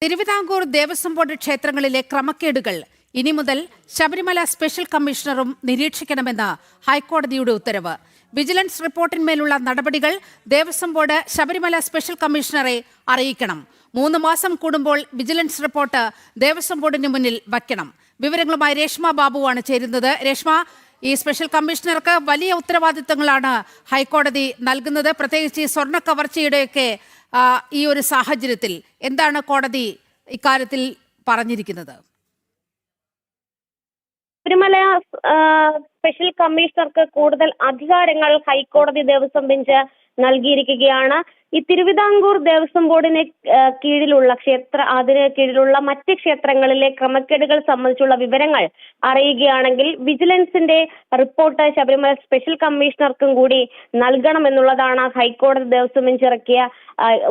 Thiruvithamkoor Devaswom board ക്ഷേത്രങ്ങളിലെ ക്രമക്കേടുകൾ ഇനി മുതൽ ശബരിമല സ്പെഷ്യൽ കമ്മീഷണറും നിരീക്ഷിക്കണമെന്ന് ഹൈക്കോടതിയുടെ ഉത്തരവ്. വിജിലൻസ് റിപ്പോർട്ടിന്മേലുള്ള നടപടികൾ ദേവസ്വം ബോർഡ് ശബരിമല സ്പെഷ്യൽ കമ്മീഷണറെ അറിയിക്കണം. 3 മാസം കൂടുമ്പോൾ വിജിലൻസ് റിപ്പോർട്ട് ദേവസ്വം ബോർഡിന് മുന്നിൽ വയ്ക്കണം. വിവരങ്ങളുമായി രേഷ്മ ബാബുവാണ് ചേരുന്നത്. രേഷ്മ, ഈ സ്പെഷ്യൽ കമ്മീഷണർക്ക് വലിയ ഉത്തരവാദിത്തങ്ങളാണ് ഹൈക്കോടതി നൽകുന്നത്. പ്രത്യേകിച്ച് ഈ സ്വർണ്ണ കവർച്ചയുടെയൊക്കെ ഈ ഒരു സാഹചര്യത്തിൽ എന്താണ് കോടതി ഇക്കാര്യത്തിൽ പറഞ്ഞിരിക്കുന്നത്? ശബരിമല സ്പെഷ്യൽ കമ്മീഷണർക്ക് കൂടുതൽ അധികാരങ്ങൾ ഹൈക്കോടതി ദേവസ്വം ബെഞ്ച് നൽകിയിരിക്കുകയാണ്. ഈ തിരുവിതാംകൂർ ദേവസ്വം ബോർഡിന് കീഴിലുള്ള അതിന് കീഴിലുള്ള മറ്റ് ക്ഷേത്രങ്ങളിലെ ക്രമക്കേടുകൾ സംബന്ധിച്ചുള്ള വിവരങ്ങൾ അറിയുകയാണെങ്കിൽ വിജിലൻസിന്റെ റിപ്പോർട്ട് ശബരിമല സ്പെഷ്യൽ കമ്മീഷണർക്കും കൂടി നൽകണമെന്നുള്ളതാണ് ഹൈക്കോടതി ദേവസ്വം ബെഞ്ച് ഇറക്കിയ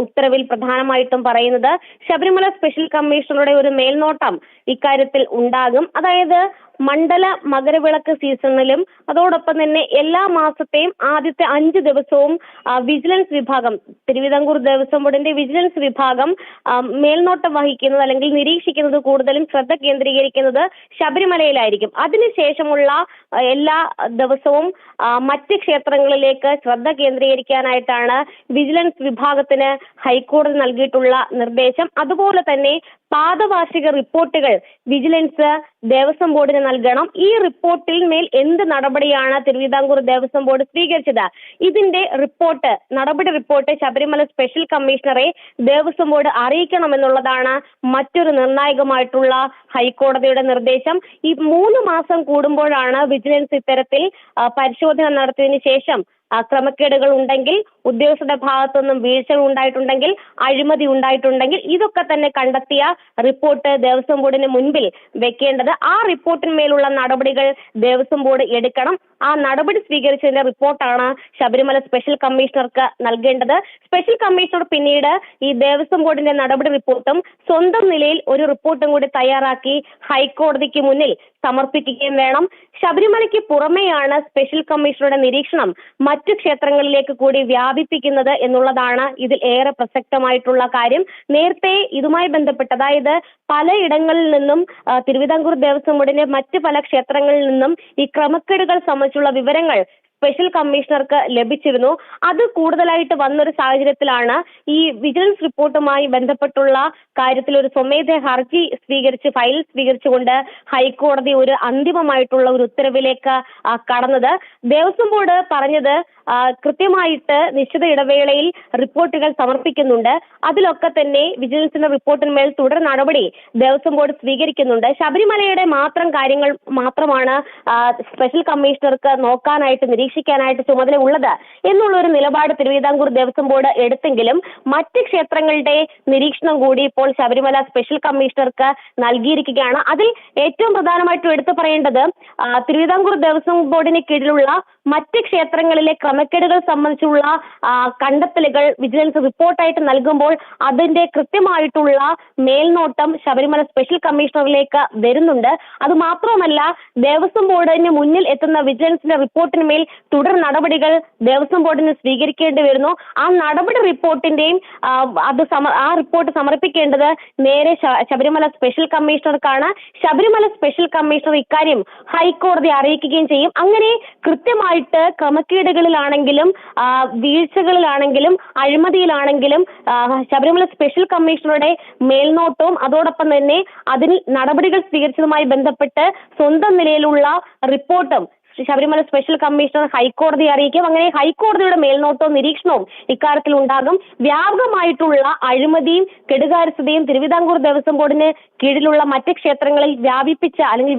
ഉത്തരവിൽ പ്രധാനമായിട്ടും പറയുന്നത്. ശബരിമല സ്പെഷ്യൽ കമ്മീഷണറുടെ ഒരു മേൽനോട്ടം ഇക്കാര്യത്തിൽ ഉണ്ടാകും. അതായത് മണ്ഡല മകരവിളക്ക് സീസണിലും അതോടൊപ്പം തന്നെ എല്ലാ മാസത്തെയും ആദ്യത്തെ 5 ദിവസവും വിജിലൻസ് വിഭാഗം, തിരുവിതാംകൂർ ദേവസ്വം ബോർഡിന്റെ വിജിലൻസ് വിഭാഗം മേൽനോട്ടം വഹിക്കുന്നത് അല്ലെങ്കിൽ നിരീക്ഷിക്കുന്നത് കൂടുതലും ശ്രദ്ധ കേന്ദ്രീകരിക്കുന്നത് ശബരിമലയിലായിരിക്കും. അതിനുശേഷമുള്ള എല്ലാ ദിവസവും മറ്റ് ക്ഷേത്രങ്ങളിലേക്ക് ശ്രദ്ധ കേന്ദ്രീകരിക്കാനായിട്ടാണ് വിജിലൻസ് വിഭാഗത്തിന് ഹൈക്കോടതി നൽകിയിട്ടുള്ള നിർദ്ദേശം. അതുപോലെ തന്നെ പാദവാർഷിക റിപ്പോർട്ടുകൾ വിജിലൻസ് ദേവസ്വം ബോർഡിന് നൽകണം. ഈ റിപ്പോർട്ടിൽ മേൽ എന്ത് നടപടിയാണ് തിരുവിതാംകൂർ ദേവസ്വം ബോർഡ് സ്വീകരിച്ചത്, ഇതിന്റെ നടപടി റിപ്പോർട്ട് ശബരിമല സ്പെഷ്യൽ കമ്മീഷണറെ ദേവസ്വം ബോർഡ് അറിയിക്കണമെന്നുള്ളതാണ് മറ്റൊരു നിർണായകമായിട്ടുള്ള ഹൈക്കോടതിയുടെ നിർദ്ദേശം. ഈ 3 മാസം കൂടുമ്പോഴാണ് വിജിലൻസ് ഇത്തരത്തിൽ പരിശോധന നടത്തിയതിനു ശേഷം ക്രമക്കേടുകൾ ഉണ്ടെങ്കിൽ, ഉദ്യോഗസ്ഥരുടെ ഭാഗത്തുനിന്നും വീഴ്ചകൾ ഉണ്ടായിട്ടുണ്ടെങ്കിൽ, അഴിമതി ഉണ്ടായിട്ടുണ്ടെങ്കിൽ ഇതൊക്കെ തന്നെ കണ്ടെത്തിയ റിപ്പോർട്ട് ദേവസ്വം ബോർഡിന് മുൻപിൽ വെക്കേണ്ടത്. ആ റിപ്പോർട്ടിന്മേലുള്ള നടപടികൾ ദേവസ്വം ബോർഡ് എടുക്കണം. ആ നടപടി സ്വീകരിച്ചതിന്റെ റിപ്പോർട്ടാണ് ശബരിമല സ്പെഷ്യൽ കമ്മീഷണർക്ക് നൽകേണ്ടത്. സ്പെഷ്യൽ കമ്മീഷണർ പിന്നീട് ഈ ദേവസ്വം ബോർഡിന്റെ നടപടി റിപ്പോർട്ടും സ്വന്തം നിലയിൽ ഒരു റിപ്പോർട്ടും കൂടി തയ്യാറാക്കി ഹൈക്കോടതിക്ക് മുന്നിൽ സമർപ്പിക്കുകയും വേണം. ശബരിമലയ്ക്ക് പുറമെയാണ് സ്പെഷ്യൽ കമ്മീഷണറുടെ നിരീക്ഷണം മറ്റു ക്ഷേത്രങ്ങളിലേക്ക് കൂടി വ്യാപിപ്പിക്കുന്നത് എന്നുള്ളതാണ് ഇതിൽ ഏറെ പ്രസക്തമായിട്ടുള്ള കാര്യം. നേരത്തെ ഇതുമായി ബന്ധപ്പെട്ട്, അതായത് പലയിടങ്ങളിൽ നിന്നും തിരുവിതാംകൂർ ദേവസ്വം ബോർഡിന്റെ മറ്റ് പല ക്ഷേത്രങ്ങളിൽ നിന്നും ഈ ക്രമക്കേടുകൾ സംബന്ധിച്ചുള്ള വിവരങ്ങൾ സ്പെഷ്യൽ കമ്മീഷണർക്ക് ലഭിച്ചിരുന്നു. അത് കൂടുതലായിട്ട് വന്നൊരു സാഹചര്യത്തിലാണ് ഈ വിജിലൻസ് റിപ്പോർട്ടുമായി ബന്ധപ്പെട്ടുള്ള കാര്യത്തിൽ ഒരു സ്വമേധ ഹർജി ഫയൽ സ്വീകരിച്ചുകൊണ്ട് ഹൈക്കോടതി ഒരു അന്തിമമായിട്ടുള്ള ഒരു ഉത്തരവിലേക്ക് കടന്നത്. ദേവസ്വം ബോർഡ് പറഞ്ഞത് കൃത്യമായിട്ട് നിശ്ചിത ഇടവേളയിൽ റിപ്പോർട്ടുകൾ സമർപ്പിക്കുന്നുണ്ട്. അതിലൊക്കെ തന്നെ വിജിലൻസിന്റെ റിപ്പോർട്ടിന്മേൽ തുടർ നടപടി ദേവസ്വം ബോർഡ് സ്വീകരിക്കുന്നുണ്ട്. ശബരിമലയുടെ കാര്യങ്ങൾ മാത്രമാണ് സ്പെഷ്യൽ കമ്മീഷണർക്ക് നോക്കാനായിട്ട്, നിരീക്ഷിക്കാനായിട്ട് ചുമതല ഉള്ളത് എന്നുള്ള ഒരു നിലപാട് തിരുവിതാംകൂർ ദേവസ്വം ബോർഡ് എടുത്തെങ്കിലും മറ്റ് ക്ഷേത്രങ്ങളുടെ നിരീക്ഷണം കൂടി ഇപ്പോൾ ശബരിമല സ്പെഷ്യൽ കമ്മീഷണർക്ക് നൽകിയിരിക്കുകയാണ്. അതിൽ ഏറ്റവും പ്രധാനമായിട്ടും എടുത്തു പറയേണ്ടത് തിരുവിതാംകൂർ ദേവസ്വം ബോർഡിന് കീഴിലുള്ള മറ്റ് ക്ഷേത്രങ്ങളിലെ ക്രമക്കേടുകൾ സംബന്ധിച്ചുള്ള കണ്ടെത്തലുകൾ വിജിലൻസ് റിപ്പോർട്ടായിട്ട് നൽകുമ്പോൾ അതിന്റെ കൃത്യമായിട്ടുള്ള മേൽനോട്ടം ശബരിമല സ്പെഷ്യൽ കമ്മീഷണറിലേക്ക് വരുന്നുണ്ട്. അത് മാത്രമല്ല, ദേവസ്വം ബോർഡിന് മുന്നിൽ എത്തുന്ന വിജിലൻസിന്റെ റിപ്പോർട്ടിന്മേൽ തുടർ നടപടികൾ ദേവസ്വം ബോർഡിന് സ്വീകരിക്കേണ്ടി വരുന്നു. ആ നടപടി റിപ്പോർട്ടിന്റെയും ആ റിപ്പോർട്ട് സമർപ്പിക്കേണ്ടത് നേരെ ശബരിമല സ്പെഷ്യൽ കമ്മീഷണർക്കാണ്. ശബരിമല സ്പെഷ്യൽ കമ്മീഷണർ ഇക്കാര്യം ഹൈക്കോടതി അറിയിക്കുകയും ചെയ്യും. അങ്ങനെ കൃത്യമായിട്ട് ക്രമക്കേടുകളിലാണെങ്കിലും വീഴ്ചകളിലാണെങ്കിലും അഴിമതിയിലാണെങ്കിലും ശബരിമല സ്പെഷ്യൽ കമ്മീഷണറുടെ മേൽനോട്ടവും അതോടൊപ്പം തന്നെ അതിൽ നടപടികൾ സ്വീകരിച്ചതുമായി ബന്ധപ്പെട്ട് സ്വന്തം നിലയിലുള്ള റിപ്പോർട്ടും ശബരിമല സ്പെഷ്യൽ കമ്മീഷണർ ഹൈക്കോടതി അറിയിക്കും. അങ്ങനെ ഹൈക്കോടതിയുടെ മേൽനോട്ടവും നിരീക്ഷണവും ഇക്കാര്യത്തിൽ ഉണ്ടാകും. വ്യാപകമായിട്ടുള്ള അഴിമതിയും കെടുകാര്യസ്ഥതയും തിരുവിതാംകൂർ ദേവസ്വം ബോർഡിന് കീഴിലുള്ള മറ്റ് ക്ഷേത്രങ്ങളിൽ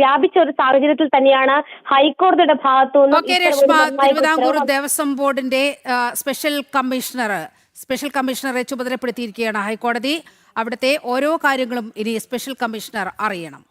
വ്യാപിച്ച ഒരു സാഹചര്യത്തിൽ തന്നെയാണ് ഹൈക്കോടതിയുടെ ഭാഗത്തുനിന്ന് തിരുവിതാംകൂർ ദേവസ്വം ബോർഡിന്റെ സ്പെഷ്യൽ കമ്മീഷണറെ ചുമതലപ്പെടുത്തിയിരിക്കുകയാണ് ഹൈക്കോടതി. അവിടുത്തെ ഓരോ കാര്യങ്ങളും ഇനി സ്പെഷ്യൽ കമ്മീഷണർ അറിയണം.